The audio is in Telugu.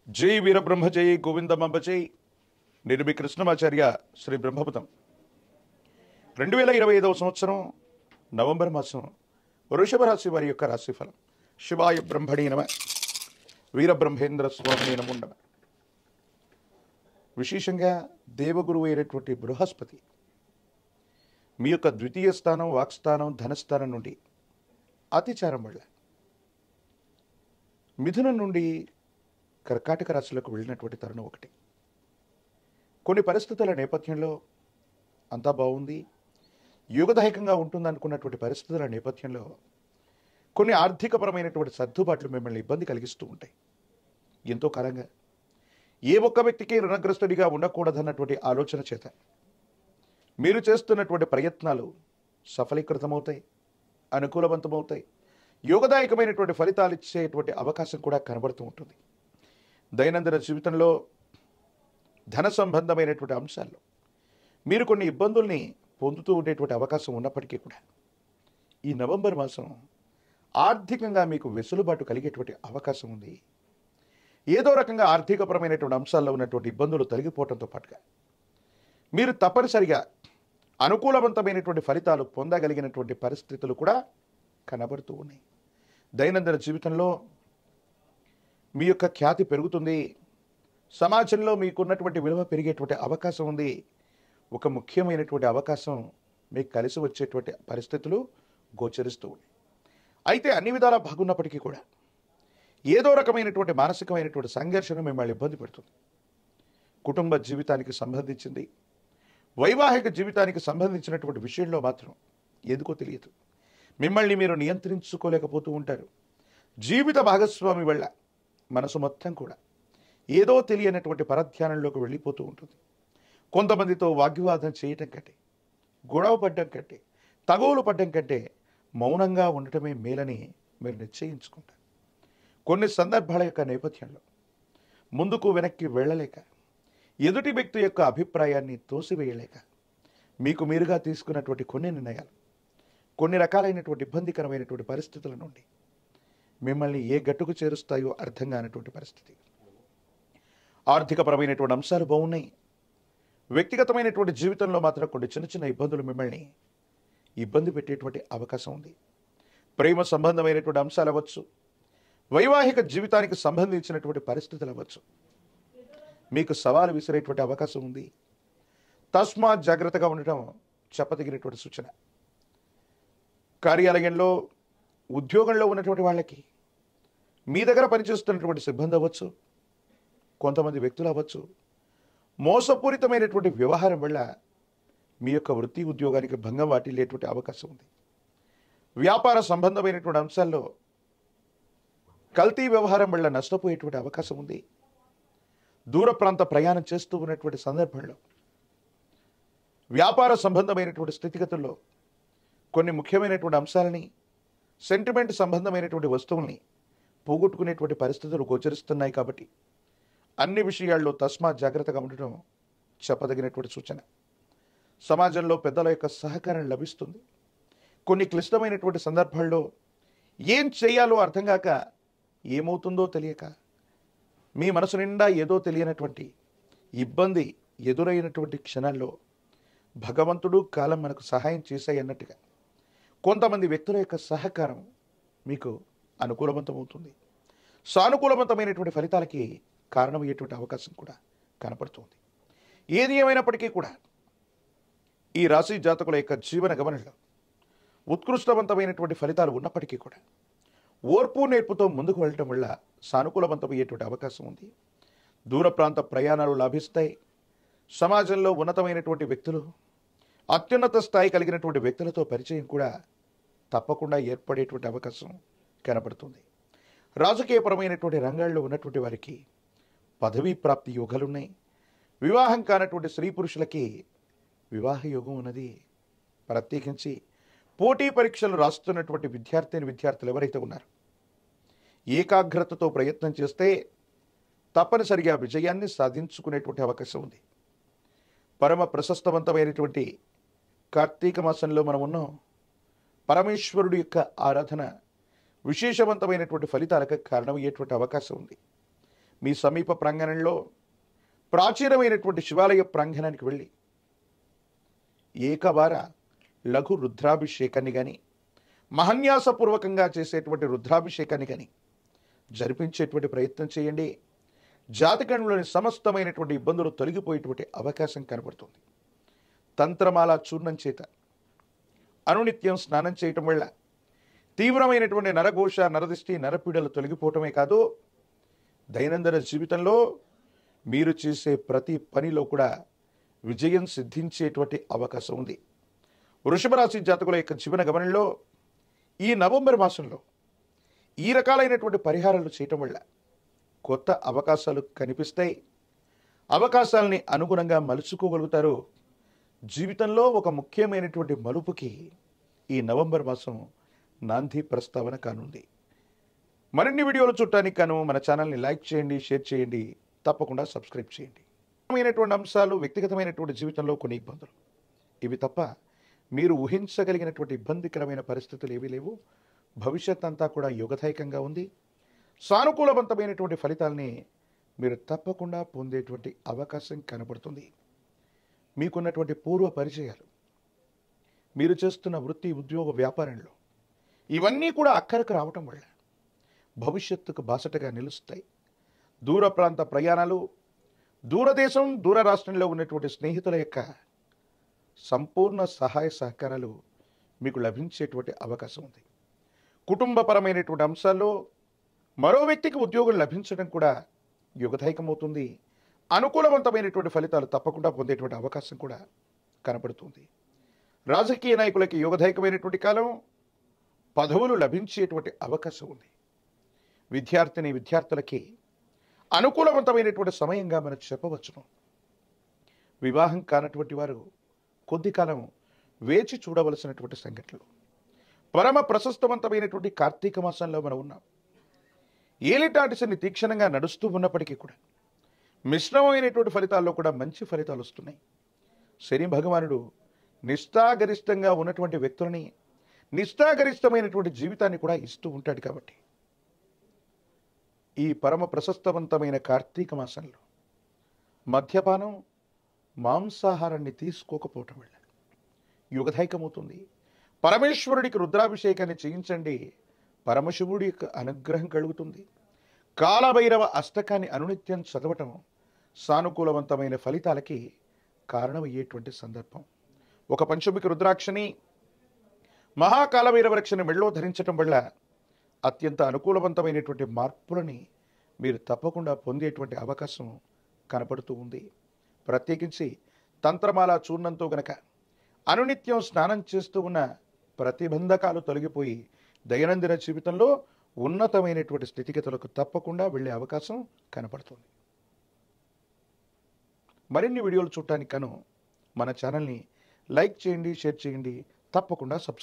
జై వీరబ్రహ్మ జై గోవిందమంబ జై. నేను మీ కృష్ణమాచార్య శ్రీ బ్రహ్మపుతం. 2025 సంవత్సరం నవంబర్ మాసం వృషభ రాశి వారి యొక్క రాశిఫలం. శివాయ బ్రహ్మణే నమ, వీరబ్రహ్మేంద్ర స్వామి నమో నమ. విశేషంగా దేవగురువు అయినటువంటి బృహస్పతి మీ యొక్క ద్వితీయ స్థానం, వాక్స్థానం, ధనస్థానం నుండి అతిచారం వల్ల మిథునం నుండి కర్కాటక రాశులకు వెళ్ళినటువంటి తరుణం ఒకటి. కొన్ని పరిస్థితుల నేపథ్యంలో అంతా బాగుంది, యోగదాయకంగా ఉంటుందనుకున్నటువంటి పరిస్థితుల నేపథ్యంలో కొన్ని ఆర్థికపరమైనటువంటి సర్దుబాట్లు మిమ్మల్ని ఇబ్బంది కలిగిస్తూ ఉంటాయి. ఎంతో కాలంగా ఏ ఒక్క వ్యక్తికి రుణగ్రస్తుడిగా ఉండకూడదన్నటువంటి ఆలోచన చేత మీరు చేస్తున్నటువంటి ప్రయత్నాలు సఫలీకృతమవుతాయి, అనుకూలవంతమవుతాయి, యోగదాయకమైనటువంటి ఫలితాలు ఇచ్చేటువంటి అవకాశం కూడా కనబడుతూ ఉంటుంది. దైనందిన జీవితంలో ధన సంబంధమైనటువంటి అంశాల్లో మీరు కొన్ని ఇబ్బందుల్ని పొందుతూ ఉండేటువంటి అవకాశం ఉన్నప్పటికీ కూడా ఈ నవంబర్ మాసం ఆర్థికంగా మీకు వెసులుబాటు కలిగేటువంటి అవకాశం ఉంది. ఏదో రకంగా ఆర్థికపరమైనటువంటి అంశాల్లో ఉన్నటువంటి ఇబ్బందులు తొలగిపోవడంతో పాటుగా మీరు తప్పనిసరిగా అనుకూలవంతమైనటువంటి ఫలితాలు పొందగలిగినటువంటి పరిస్థితులు కూడా కనబడుతూ ఉన్నాయి. దైనందిన జీవితంలో మీ యొక్క ఖ్యాతి పెరుగుతుంది, సమాజంలో మీకున్నటువంటి విలువ పెరిగేటువంటి అవకాశం ఉంది. ఒక ముఖ్యమైనటువంటి అవకాశం మీకు కలిసి వచ్చేటువంటి పరిస్థితులు గోచరిస్తూ ఉన్నాయి. అయితే అన్ని విధాలా బాగున్నప్పటికీ కూడా ఏదో రకమైనటువంటి మానసికమైనటువంటి సంఘర్షణ మిమ్మల్ని ఇబ్బంది పెడుతుంది. కుటుంబ జీవితానికి సంబంధించింది, వైవాహిక జీవితానికి సంబంధించినటువంటి విషయంలో మాత్రం ఎందుకో తెలియదు మిమ్మల్ని మీరు నియంత్రించుకోలేకపోతూ ఉంటారు. జీవిత భాగస్వామి వల్ల మనసు మొత్తం కూడా ఏదో తెలియనటువంటి పరధ్యానంలోకి వెళ్ళిపోతూ ఉంటుంది. కొంతమందితో వాగ్వివాదం చేయటం కంటే, గొడవ పడ్డం కంటే, తగువులు పడ్డం కంటే మౌనంగా ఉండటమే మేలని మీరు నిశ్చయించుకుంటారు. కొన్ని సందర్భాల యొక్క నేపథ్యంలో ముందుకు వెనక్కి వెళ్ళలేక, ఎదుటి వ్యక్తి యొక్క అభిప్రాయాన్ని తోసివేయలేక మీకు మీరుగా తీసుకున్నటువంటి కొన్ని నిర్ణయాలు కొన్ని రకాలైనటువంటి ఇబ్బందికరమైనటువంటి పరిస్థితుల నుండి మిమ్మల్ని ఏ గట్టుకు చేరుస్తాయో అర్థం కానటువంటి పరిస్థితి. ఆర్థికపరమైనటువంటి అంశాలు బాగున్నాయి, వ్యక్తిగతమైనటువంటి జీవితంలో మాత్రం కొన్ని చిన్న చిన్న ఇబ్బందులు మిమ్మల్ని ఇబ్బంది పెట్టేటువంటి అవకాశం ఉంది. ప్రేమ సంబంధమైనటువంటి అంశాలు అవ్వచ్చు, వైవాహిక జీవితానికి సంబంధించినటువంటి పరిస్థితులు అవ్వచ్చు, మీకు సవాలు విసిరేటువంటి అవకాశం ఉంది. తస్మాత్ జాగ్రత్తగా ఉండటం చెప్పదగినటువంటి సూచన. కార్యాలయంలో, ఉద్యోగంలో ఉన్నటువంటి వాళ్ళకి, మీ దగ్గర పనిచేస్తున్నటువంటి సిబ్బంది అవ్వచ్చు, కొంతమంది వ్యక్తులు అవ్వచ్చు, మోసపూరితమైనటువంటి వ్యవహారం వల్ల మీ యొక్క వృత్తి ఉద్యోగానికి భంగం వాటిల్లేటువంటి అవకాశం ఉంది. వ్యాపార సంబంధమైనటువంటి అంశాల్లో కల్తీ వ్యవహారం వల్ల నష్టపోయేటువంటి అవకాశం ఉంది. దూర ప్రాంత ప్రయాణం చేస్తూ ఉన్నటువంటి సందర్భంలో వ్యాపార సంబంధమైనటువంటి స్థితిగతుల్లో కొన్ని ముఖ్యమైనటువంటి అంశాలని, సెంటిమెంట్ సంబంధమైనటువంటి వస్తువుల్ని పోగొట్టుకునేటువంటి పరిస్థితులు గోచరిస్తున్నాయి. కాబట్టి అన్ని విషయాల్లో తస్మాత్ జాగ్రత్తగా ఉండటం చెప్పదగినటువంటి సూచన. సమాజంలో పెద్దల యొక్క సహకారం లభిస్తుంది. కొన్ని క్లిష్టమైనటువంటి సందర్భాల్లో ఏం చేయాలో అర్థం కాక, ఏమవుతుందో తెలియక, మీ మనసు నిండా ఏదో తెలియనటువంటి ఇబ్బంది ఎదురైనటువంటి క్షణాల్లో భగవంతుడు, కాలం మనకు సహాయం చేశాయి అన్నట్టుగా కొంతమంది వ్యక్తుల యొక్క సహకారం మీకు అనుకూలవంతమవుతుంది. సానుకూలవంతమైనటువంటి ఫలితాలకి కారణమయ్యేటువంటి అవకాశం కూడా కనపడుతుంది. ఏది ఏమైనప్పటికీ కూడా ఈ రాశి జాతకుల యొక్క జీవన గమనంలో ఉత్కృష్టవంతమైనటువంటి ఫలితాలు ఉన్నప్పటికీ కూడా ఓర్పు నేర్పుతో ముందుకు వెళ్ళటం వల్ల సానుకూలవంతమయ్యేటువంటి అవకాశం ఉంది. దూర ప్రాంత ప్రయాణాలు లాభిస్తాయి. సమాజంలో ఉన్నతమైనటువంటి వ్యక్తులు, అత్యున్నత స్థాయి కలిగినటువంటి వ్యక్తులతో పరిచయం కూడా తప్పకుండా ఏర్పడేటువంటి అవకాశం కనపడుతుంది. రాజకీయపరమైనటువంటి రంగాల్లో ఉన్నటువంటి వారికి పదవీ ప్రాప్తి యోగాలున్నాయి. వివాహం కానటువంటి స్త్రీ పురుషులకి వివాహ యోగం ఉన్నది. ప్రత్యేకించి పోటీ పరీక్షలు రాస్తున్నటువంటి విద్యార్థులు ఎవరైతే ఉన్నారో ఏకాగ్రతతో ప్రయత్నం చేస్తే తప్పనిసరిగా విజయాన్ని సాధించుకునేటువంటి అవకాశం ఉంది. పరమ ప్రశస్తవంతమైనటువంటి కార్తీక మాసంలో మనం ఉన్నాం. పరమేశ్వరుడి యొక్క ఆరాధన విశేషవంతమైనటువంటి ఫలితాలకు కారణమయ్యేటువంటి అవకాశం ఉంది. మీ సమీప ప్రాంగణంలో ప్రాచీనమైనటువంటి శివాలయ ప్రాంగణానికి వెళ్ళి ఏకవార లఘు రుద్రాభిషేకాన్ని కానీ మహన్యాసపూర్వకంగా చేసేటువంటి రుద్రాభిషేకాన్ని కానీ జరిపించేటువంటి ప్రయత్నం చేయండి. జాతకంలోని సమస్తమైనటువంటి ఇబ్బందులు తొలగిపోయేటువంటి అవకాశం కనబడుతుంది. తంత్రమాల చూర్ణం చేత అనునిత్యం స్నానం చేయటం వల్ల తీవ్రమైనటువంటి నరఘోష, నరదిష్టి, నరపీడలు తొలగిపోవటమే కాదు, దైనందిన జీవితంలో మీరు చేసే ప్రతి పనిలో కూడా విజయం సిద్ధించేటువంటి అవకాశం ఉంది. వృషభ రాశి జాతకుల యొక్క జీవన గమనంలో ఈ నవంబర్ మాసంలో ఈ రకాలైనటువంటి పరిహారాలు చేయటం వల్ల కొత్త అవకాశాలు కనిపిస్తాయి. అవకాశాలని అనుగుణంగా మలుచుకోగలుగుతారు. జీవితంలో ఒక ముఖ్యమైనటువంటి మలుపుకి ఈ నవంబర్ మాసం నాంది ప్రస్తావన కానుంది. మరిన్ని వీడియోలు చూడటానికి గాను మన ఛానల్ని లైక్ చేయండి, షేర్ చేయండి, తప్పకుండా సబ్స్క్రైబ్ చేయండి. ముఖ్యమైనటువంటి అంశాలు, వ్యక్తిగతమైనటువంటి జీవితంలో కొన్ని ఇబ్బందులు, ఇవి తప్ప మీరు ఊహించగలిగినటువంటి ఇబ్బందికరమైన పరిస్థితులు ఏవీ లేవు. భవిష్యత్ అంతా కూడా యోగదాయకంగా ఉంది. సానుకూలవంతమైనటువంటి ఫలితాలని మీరు తప్పకుండా పొందేటువంటి అవకాశం కనబడుతుంది. మీకున్నటువంటి పూర్వ పరిచయాలు, మీరు చేస్తున్న వృత్తి, ఉద్యోగ, వ్యాపారంలో ఇవన్నీ కూడా అక్కరకు రావటం వల్ల భవిష్యత్తుకు బాసటగా నిలుస్తాయి. దూర ప్రాంత ప్రయాణాలు, దూరదేశం, దూర రాష్ట్రంలో ఉన్నటువంటి స్నేహితుల యొక్క సంపూర్ణ సహాయ సహకారాలు మీకు లభించేటువంటి అవకాశం ఉంది. కుటుంబపరమైనటువంటి అంశాల్లో మరో వ్యక్తికి ఉద్యోగం లభించడం కూడా యుగదాయకమవుతుంది. అనుకూలవంతమైనటువంటి ఫలితాలు తప్పకుండా పొందేటువంటి అవకాశం కూడా కనపడుతుంది. రాజకీయ నాయకులకి యోగదాయకమైనటువంటి కాలం, పదవులు లభించేటువంటి అవకాశం ఉంది. విద్యార్థులకి అనుకూలవంతమైనటువంటి సమయంగా మనం చెప్పవచ్చును. వివాహం కానటువంటి వారు కొద్ది కాలం వేచి చూడవలసినటువంటి సంఘటనలు. పరమ ప్రశస్తవంతమైనటువంటి కార్తీక మాసంలో మనం ఉన్నాం. ఏలినాటి శని తీక్షణంగా నడుస్తూ ఉన్నప్పటికీ కూడా మిశ్రమమైనటువంటి ఫలితాల్లో కూడా మంచి ఫలితాలు వస్తున్నాయి. శని భగవానుడు నిష్ఠాగరిష్టంగా ఉన్నటువంటి వ్యక్తులని నిష్ఠాగరిష్టమైనటువంటి జీవితాన్ని కూడా ఇస్తూ ఉంటాడు. కాబట్టి ఈ పరమ ప్రశస్తవంతమైన కార్తీక మాసంలో మద్యపానం, మాంసాహారాన్ని తీసుకోకపోవటం వల్ల యుగదాయకమవుతుంది. పరమేశ్వరుడికి రుద్రాభిషేకాన్ని చేయించండి, పరమశివుడి యొక్క అనుగ్రహం కలుగుతుంది. కాలభైరవ అష్టకాన్ని అనునిత్యం చదవటం సానుకూలవంతమైన ఫలితాలకి కారణమయ్యేటువంటి సందర్భం. ఒక పంచముఖి రుద్రాక్షని, మహాకాలభైరవ రక్షని మెళ్ళో ధరించటం వల్ల అత్యంత అనుకూలవంతమైనటువంటి మార్పులని మీరు తప్పకుండా పొందేటువంటి అవకాశం కనపడుతూ ఉంది. ప్రత్యేకించి తంత్రమాల చూర్ణంతో గనక అనునిత్యం స్నానం చేస్తూ ఉన్న ప్రతిబంధకాలు తొలగిపోయి దైనందిన జీవితంలో ఉన్నతమైనటువంటి స్థితిగతులకు తప్పకుండా వెళ్ళే అవకాశం కనపడుతుంది. మరిన్ని వీడియోలు చూడటానికి గాను మన ఛానల్ని లైక్ చేయండి, షేర్ చేయండి, తప్పకుండా సబ్స్క్రైబ్